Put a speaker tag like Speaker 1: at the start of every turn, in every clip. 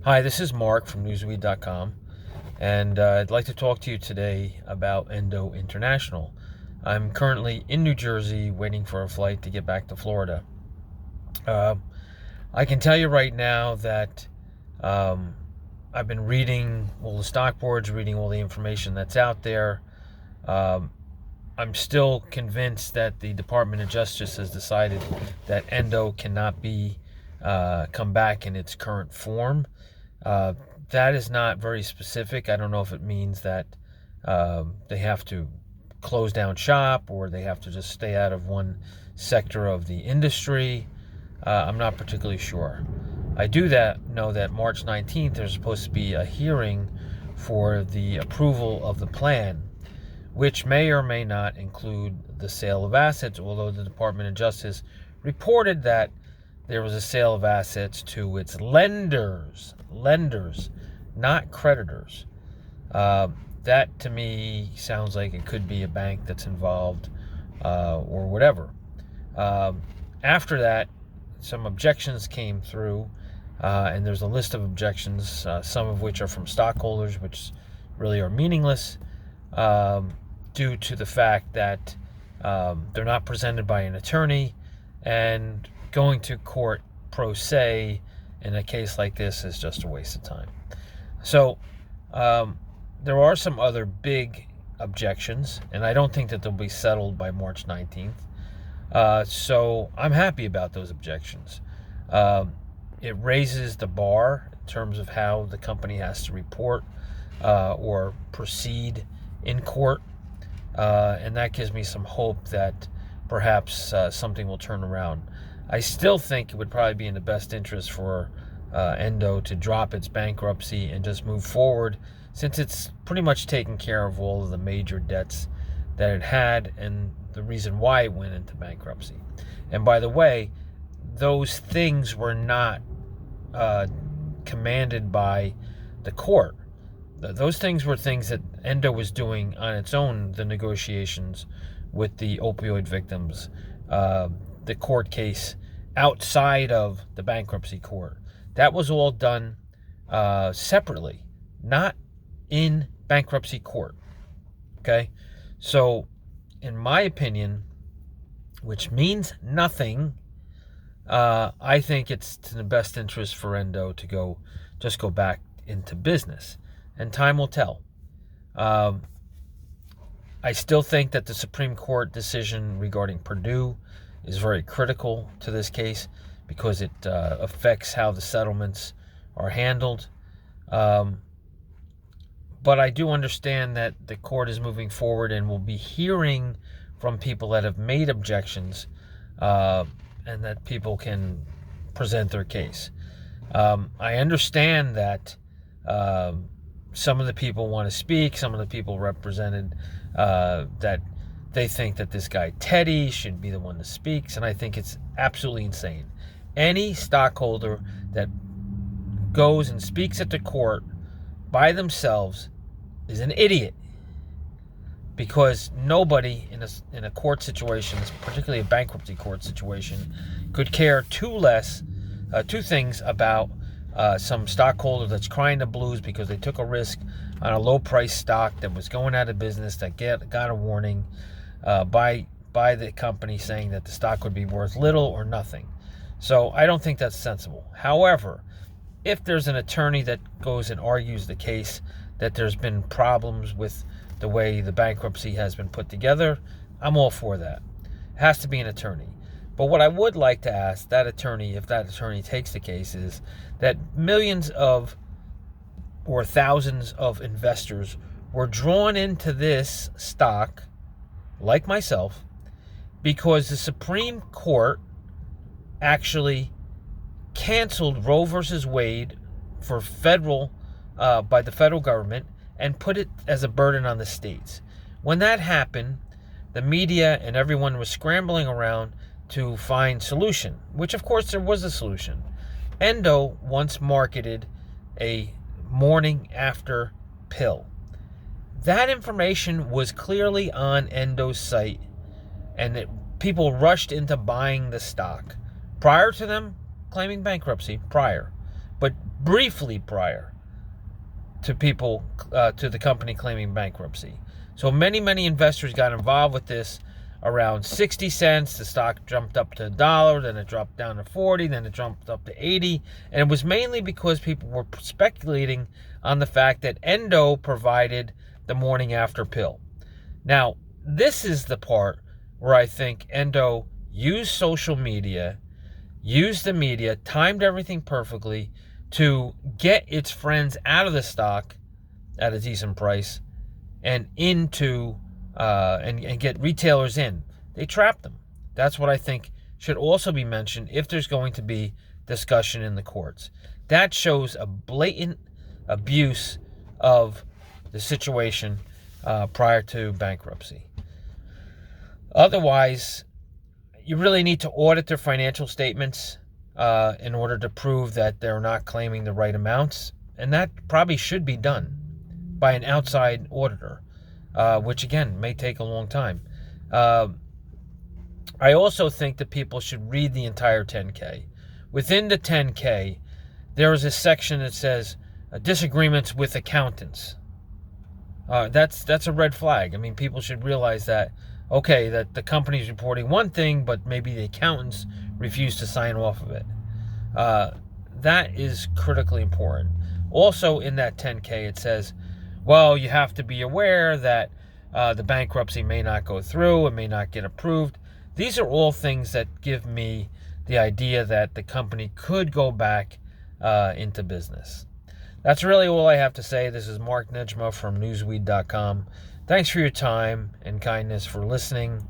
Speaker 1: Hi, this is Mark from Newsweek.com, and I'd like to talk to you today about Endo International. I'm currently in New Jersey waiting for a flight to get back to Florida. I can tell you right now that I've been reading all the stock boards, reading all the information that's out there. I'm still convinced that the Department of Justice has decided that Endo cannot be come back in its current form. That is not very specific. I don't know if it means that they have to close down shop or they have to just stay out of one sector of the industry. I'm not particularly sure. I do know that March 19th there's supposed to be a hearing for the approval of the plan, which may or may not include the sale of assets, although the Department of Justice reported that there was a sale of assets to its lenders, not creditors. That to me sounds like it could be a bank that's involved or whatever. After that, some objections came through, and there's a list of objections, some of which are from stockholders, which really are meaningless due to the fact that they're not presented by an attorney, and going to court pro se in a case like this is just a waste of time. So there are some other big objections, and I don't think that they'll be settled by March 19th. So I'm happy about those objections. It raises the bar in terms of how the company has to report or proceed in court, and that gives me some hope that perhaps something will turn around. I still think it would probably be in the best interest for Endo to drop its bankruptcy and just move forward, since it's pretty much taken care of all of the major debts that it had and the reason why it went into bankruptcy. And by the way, those things were not commanded by the court. Those things were things that Endo was doing on its own, the negotiations with the opioid victims, the court case outside of the bankruptcy court. That was all done separately, not in bankruptcy court. Okay? So, in my opinion, which means nothing, I think it's to the best interest for Endo to just go back into business. And time will tell. I still think that the Supreme Court decision regarding Purdue is very critical to this case because it affects how the settlements are handled. But I do understand that the court is moving forward and will be hearing from people that have made objections, and that people can present their case. I understand that some of the people want to speak. Some of the people represented that they think that this guy Teddy should be the one that speaks, and I think it's absolutely insane. Any stockholder that goes and speaks at the court by themselves is an idiot, because nobody in a court situation, particularly a bankruptcy court situation, could care two things about some stockholder that's crying the blues because they took a risk on a low-price stock that was going out of business, that got a warning by the company saying that the stock would be worth little or nothing. So I don't think that's sensible. However, if there's an attorney that goes and argues the case that there's been problems with the way the bankruptcy has been put together, I'm all for that. It has to be an attorney. But what I would like to ask that attorney, if that attorney takes the case, is that millions of or thousands of investors were drawn into this stock, like myself, because the Supreme Court actually canceled Roe versus Wade for by the federal government and put it as a burden on the states. When that happened, the media and everyone was scrambling around to find solution, which of course there was a solution. Endo once marketed a morning after pill. That information was clearly on Endo's site, and people rushed into buying the stock prior to them claiming bankruptcy, but briefly prior to to the company claiming bankruptcy. So many investors got involved with this around 60 cents. The stock jumped up to $1, then it dropped down to 40, then it jumped up to 80. And it was mainly because people were speculating on the fact that Endo provided the morning after pill. Now, this is the part where I think Endo used social media, used the media, timed everything perfectly to get its friends out of the stock at a decent price and into and get retailers in. They trapped them. That's what I think should also be mentioned if there's going to be discussion in the courts. That shows a blatant abuse of the situation prior to bankruptcy. Otherwise, you really need to audit their financial statements in order to prove that they're not claiming the right amounts. And that probably should be done by an outside auditor, which again may take a long time. I also think that people should read the entire 10K. Within the 10K, there is a section that says disagreements with accountants. That's a red flag. I mean, people should realize that, okay, that the company's reporting one thing, but maybe the accountants refuse to sign off of it. That is critically important. Also in that 10K, it says, well, you have to be aware that the bankruptcy may not go through, it may not get approved. These are all things that give me the idea that the company could go back into business. That's really all I have to say. This is Mark Nejmeh from Newsweed.com. Thanks for your time and kindness for listening.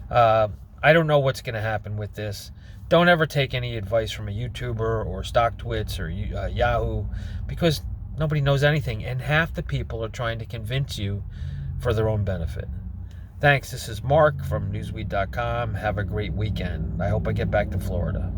Speaker 1: I don't know what's going to happen with this. Don't ever take any advice from a YouTuber or StockTwits or Yahoo, because nobody knows anything, and half the people are trying to convince you for their own benefit. Thanks. This is Mark from Newsweed.com. Have a great weekend. I hope I get back to Florida.